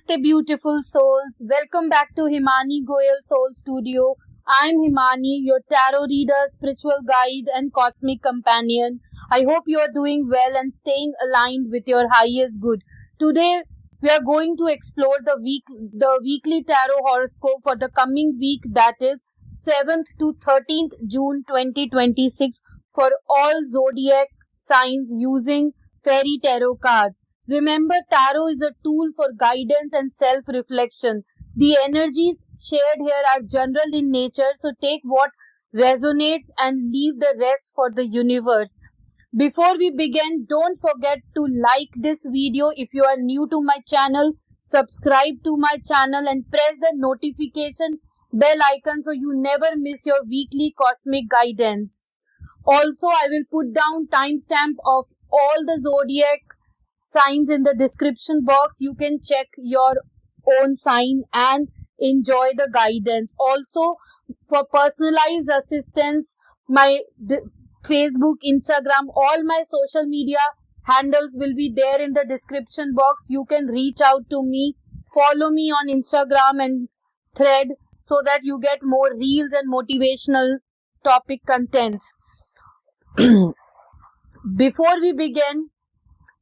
Namaste, beautiful souls. Welcome back to Himani Goyal Soul Studio. I'm Himani, your tarot reader, spiritual guide, and cosmic companion. I hope you are doing well and staying aligned with your highest good. Today, we are going to explore the weekly tarot horoscope for the coming week, that is 7th to 13th June 2026, for all zodiac signs using fairy tarot cards. Remember, tarot is a tool for guidance and self-reflection. The energies shared here are general in nature, so take what resonates and leave the rest for the universe. Before we begin, don't forget to like this video if you are new to my channel, subscribe to my channel and press the notification bell icon so you never miss your weekly cosmic guidance. Also, I will put down timestamp of all the zodiac signs in the description box. You can check your own sign and enjoy the guidance. Also, for personalized assistance, my Facebook, Instagram, all my social media handles will be there in the description box. You can reach out to me, follow me on Instagram and Thread so that you get more reels and motivational topic contents. Before we begin,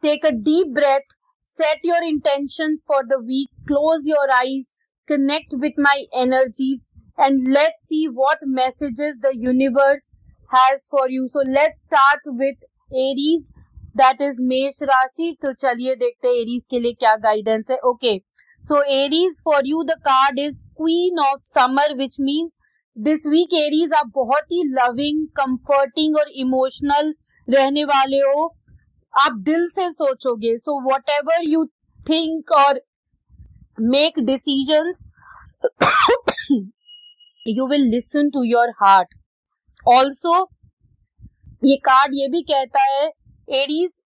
take a deep breath, set your intentions for the week, close your eyes, connect with my energies, and let's see what messages the universe has for you. So let's start with Aries, that is Mesh Rashi. तो चलिए देखते हैं Aries के लिए क्या guidance है. Okay, so Aries, for you the card is Queen of Summer, which means this week Aries आप बहुत ही loving, comforting और emotional रहने वाले हो. आप दिल से सोचोगे. So whatever you think or make decisions, you will listen to your heart. Also, ये कार्ड ये भी कहता है Aries,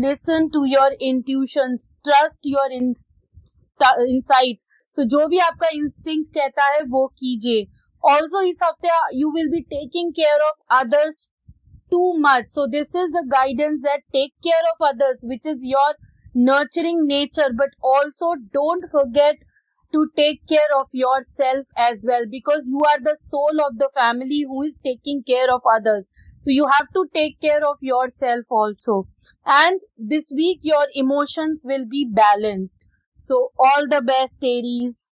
listen to your intuitions, trust your insights. So जो भी आपका instinct कहता है वो कीजिए. Also, इस हफ्ते you will be taking care of others too much. So this is the guidance that take care of others, which is your nurturing nature, but also don't forget to take care of yourself as well, because you are the soul of the family who is taking care of others. So you have to take care of yourself also. And this week your emotions will be balanced. So all the best, Aries.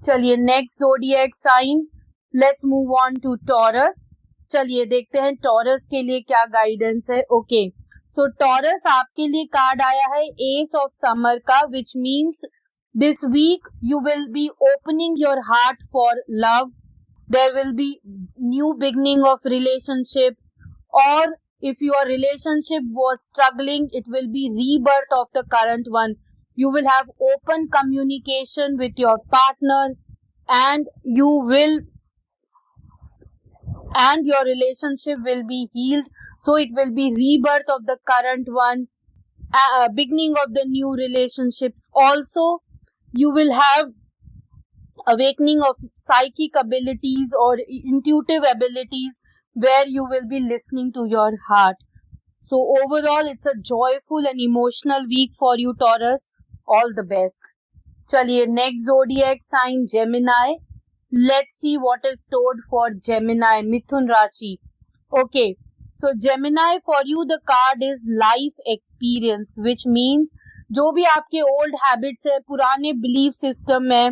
चलिए next zodiac sign. Let's move on to Taurus. चलिए देखते हैं taurus के लिए क्या guidance है. Okay, सो taurus आपके लिए कार्ड आया है एस ऑफ समर का, which means this week you will be opening your heart for love. There will be new beginning of relationship, और if your relationship was struggling, it will be rebirth of the current one. You will have open communication with your partner, and your relationship will be healed. So it will be rebirth of the current one, beginning of the new relationships. Also, you will have awakening of psychic abilities or intuitive abilities, where you will be listening to your heart. So overall, it's a joyful and emotional week for you, Taurus. All the best. चलिए next zodiac sign, Gemini. Let's see what is stored for Gemini, Mithun Rashi. Okay, so Gemini, for you the card is life experience, which means जो भी आपके old habits है, पुराने belief system है,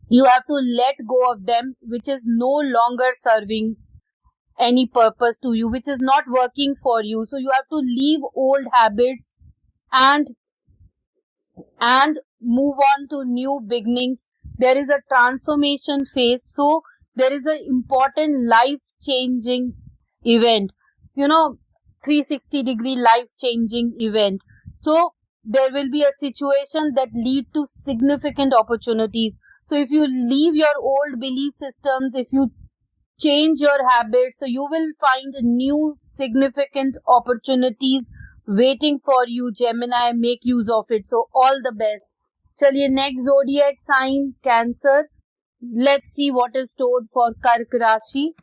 you have to let go of them, which is no longer serving any purpose to you, which is not working for you. So you have to leave old habits and move on to new beginnings. There is a transformation phase, so there is an important life-changing event, 360-degree life-changing event. So there will be a situation that lead to significant opportunities. So if you leave your old belief systems, if you change your habits, so you will find new significant opportunities waiting for you, Gemini. Make use of it. So all the best. चलिए next zodiac sign, Cancer. Let's see what is stored for Kark Rashi.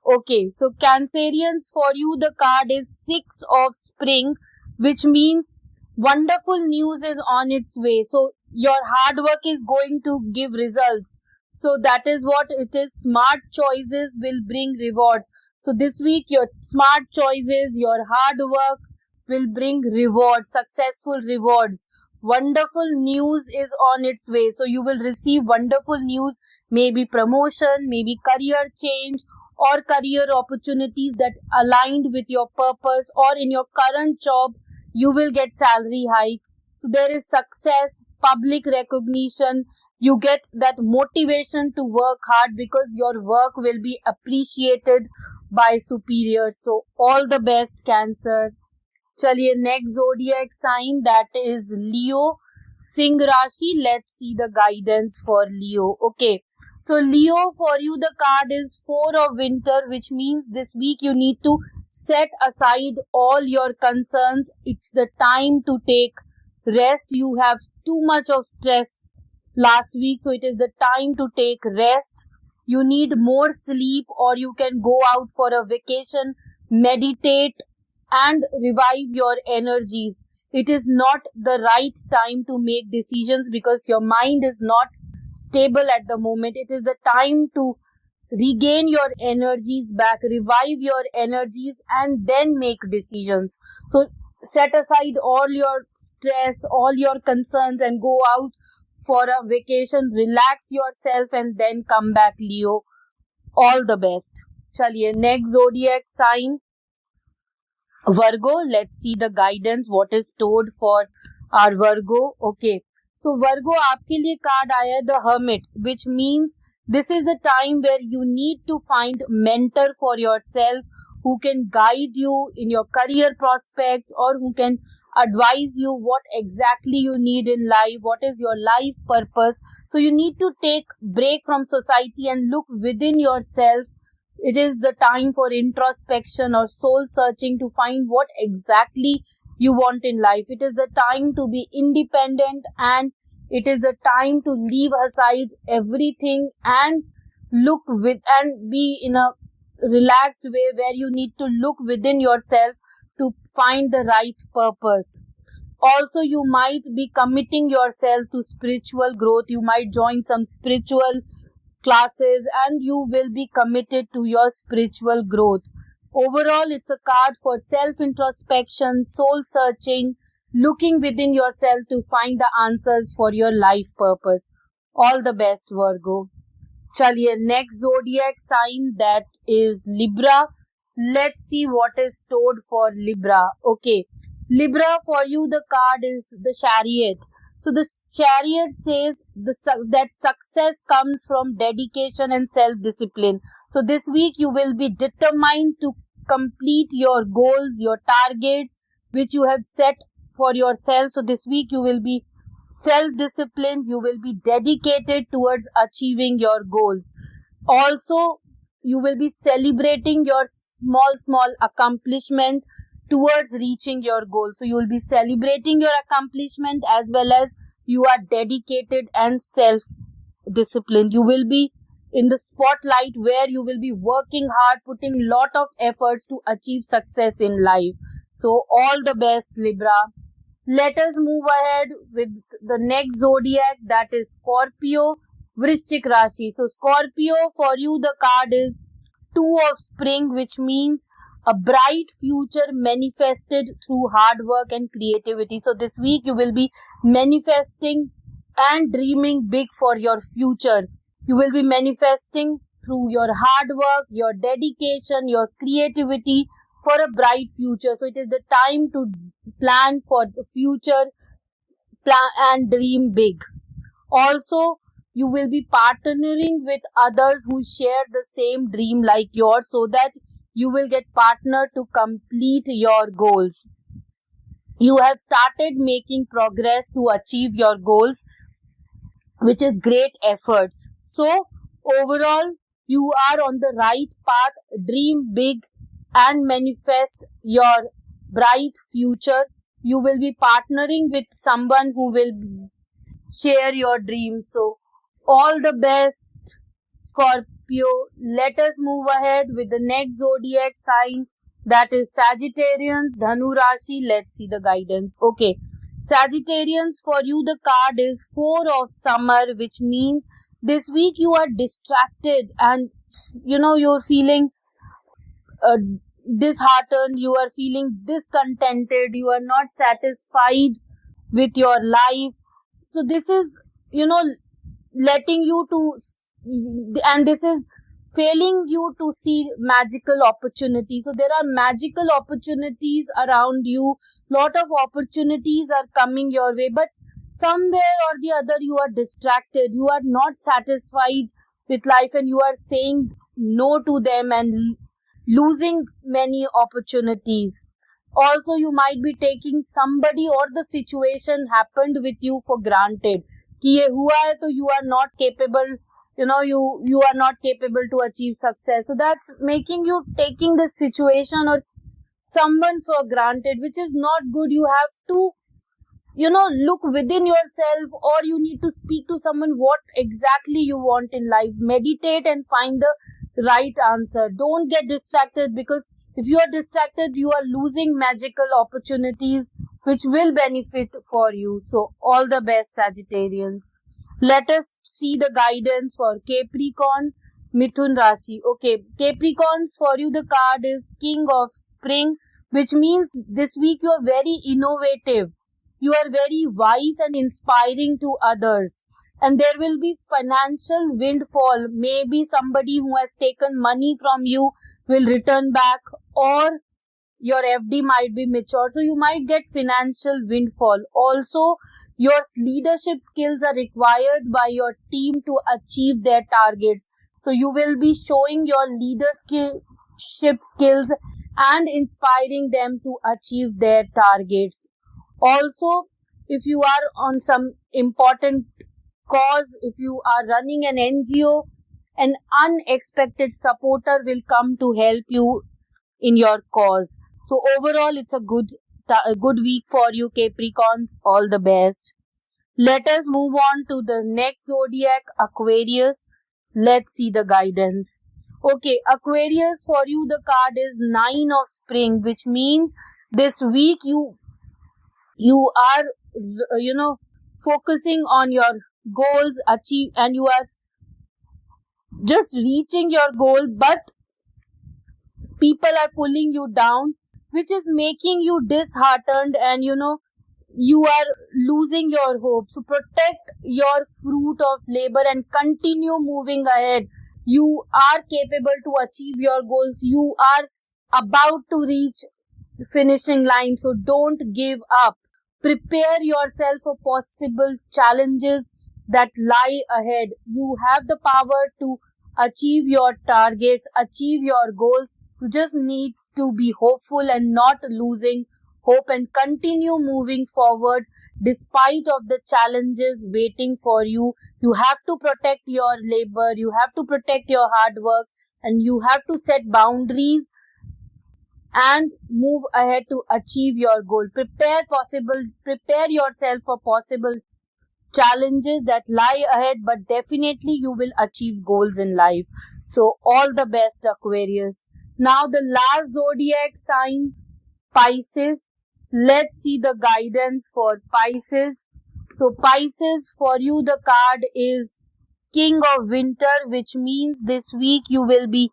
Okay, so Cancerians, for you the card is 6 of Spring, which means wonderful news is on its way. So your hard work is going to give results. So that is what it is. Smart choices will bring rewards. So this week, your smart choices, your hard work will bring rewards, successful rewards. Wonderful news is on its way. So you will receive wonderful news, maybe promotion, maybe career change, or career opportunities that aligned with your purpose, or in your current job, you will get salary hike. So there is success, public recognition. You get that motivation to work hard because your work will be appreciated by superiors. So all the best, Cancer. चलिए next zodiac sign that is Leo, Singh Rashi. Let's see the guidance for Leo. Okay, so Leo, for you the card is Four of Winter, which means this week you need to set aside all your concerns. It's the time to take rest. You have too much of stress last week, so it is the time to take rest. You need more sleep, or you can go out for a vacation, meditate, and revive your energies. It is not the right time to make decisions because your mind is not stable at the moment. It is the time to regain your energies back, revive your energies, and then make decisions. So set aside all your stress, all your concerns, and go out for a vacation, relax yourself, and then come back, Leo. All the best. Chaliye, next zodiac sign, Virgo. Let's see the guidance, what is stored for our Virgo. Okay, so Virgo, आपके लिए card आया है The Hermit, which means this is the time where you need to find mentor for yourself who can guide you in your career prospects, or who can advise you what exactly you need in life, what is your life purpose. So you need to take break from society and look within yourself. It is the time for introspection or soul searching to find what exactly you want in life. It is the time to be independent, and it is the time to leave aside everything and look with and be in a relaxed way where you need to look within yourself to find the right purpose. Also, you might be committing yourself to spiritual growth. You might join some spiritual classes and you will be committed to your spiritual growth. Overall, it's a card for self-introspection, soul-searching, looking within yourself to find the answers for your life purpose. All the best, Virgo. Chaliye, next zodiac sign, that is Libra. Let's see what is stored for Libra. Okay, Libra, for you the card is the Chariot. So the Chariot says that success comes from dedication and self-discipline. So this week you will be determined to complete your goals, your targets, which you have set for yourself. So this week you will be self-disciplined, you will be dedicated towards achieving your goals. Also, you will be celebrating your small accomplishment towards reaching your goal. So you will be celebrating your accomplishment as well as you are dedicated and self-disciplined. You will be in the spotlight where you will be working hard, putting lot of efforts to achieve success in life. So all the best, Libra. Let us move ahead with the next zodiac, that is Scorpio, Vrishchik Rashi. So Scorpio, for you the card is Two of Spring, which means a bright future manifested through hard work and creativity. So this week you will be manifesting and dreaming big for your future. You will be manifesting through your hard work, your dedication, your creativity for a bright future. So it is the time to plan for the future, plan and dream big. Also, you will be partnering with others who share the same dream like yours, so that you will get partner to complete your goals. You have started making progress to achieve your goals, which is great efforts. So overall, you are on the right path. Dream big and manifest your bright future. You will be partnering with someone who will share your dreams. So all the best, Scorpio. Let us move ahead with the next zodiac sign, that is Sagittarians, Dhanu Rashi. Let's see the guidance. Okay, Sagittarians, for you the card is Four of Summer, which means this week you are distracted and you're feeling uh, disheartened, you are feeling discontented, you are not satisfied with your life. So this is, letting you to, and this is failing you to see magical opportunities. So there are magical opportunities around you. Lot of opportunities are coming your way, but somewhere or the other you are distracted. You are not satisfied with life and you are saying no to them and losing many opportunities. Also, you might be taking somebody or the situation happened with you for granted. कि ये हुआ है तो you are not capable, you are not capable to achieve success. So that's making you taking this situation or someone for granted, which is not good. You have to, look within yourself, or you need to speak to someone what exactly you want in life. Meditate and find the right answer. Don't get distracted, because if you are distracted, you are losing magical opportunities which will benefit for you. So all the best, Sagittarians. Let us see the guidance for Capricorn, Mithun Rashi. Okay, Capricorns, for you the card is King of Spring, which means this week you are very innovative. You are very wise and inspiring to others. And there will be financial windfall. Maybe somebody who has taken money from you will return back, or your FD might be mature. So you might get financial windfall. Also, your leadership skills are required by your team to achieve their targets. So you will be showing your leadership skills and inspiring them to achieve their targets. Also, if you are on some important cause, if you are running an NGO, an unexpected supporter will come to help you in your cause. So overall, it's a good week for you, Capricorns. All the best. Let us move on to the next zodiac, Aquarius. Let's see the guidance. Okay, Aquarius, for you the card is Nine of Spring, which means this week you are focusing on your goals, and you are just reaching your goal, but people are pulling you down, which is making you disheartened, and you are losing your hope. So protect your fruit of labor and continue moving ahead. You are capable to achieve your goals. You are about to reach the finishing line, so don't give up. Prepare yourself for possible challenges that lie ahead. You have the power to achieve your targets, achieve your goals. You just need to be hopeful and not losing hope, and continue moving forward despite of the challenges waiting for you. You have to protect your labor, you have to protect your hard work, and you have to set boundaries and move ahead to achieve your goal. Prepare yourself for possible challenges that lie ahead, but definitely you will achieve goals in life. So all the best, Aquarius. Now the last zodiac sign, Pisces. Let's see the guidance for Pisces. So Pisces, for you the card is King of Winter, which means this week you will be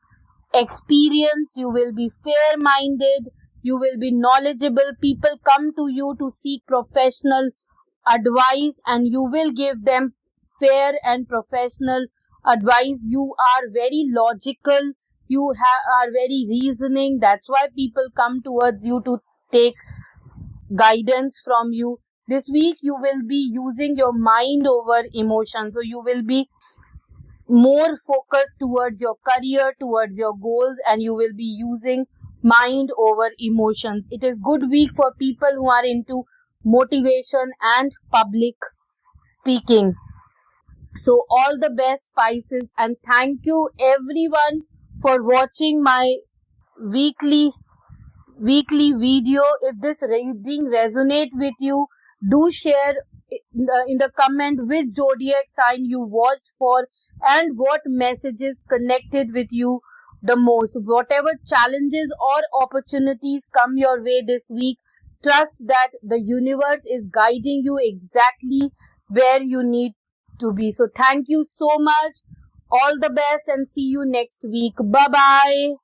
experienced, you will be fair-minded, you will be knowledgeable. People come to you to seek professional advice, and you will give them fair and professional advice. You are very logical, you are very reasoning. That's why people come towards you to take guidance from you. This week you will be using your mind over emotion. So you will be more focused towards your career, towards your goals, and you will be using mind over emotions. It is good week for people who are into motivation and public speaking. So all the best, Pisces, and thank you everyone for watching my weekly video. If this reading resonate with you, do share in the comment which zodiac sign you watched for and what messages connected with you the most. Whatever challenges or opportunities come your way this week, trust that the universe is guiding you exactly where you need to be. So thank you so much. All the best and see you next week. Bye bye.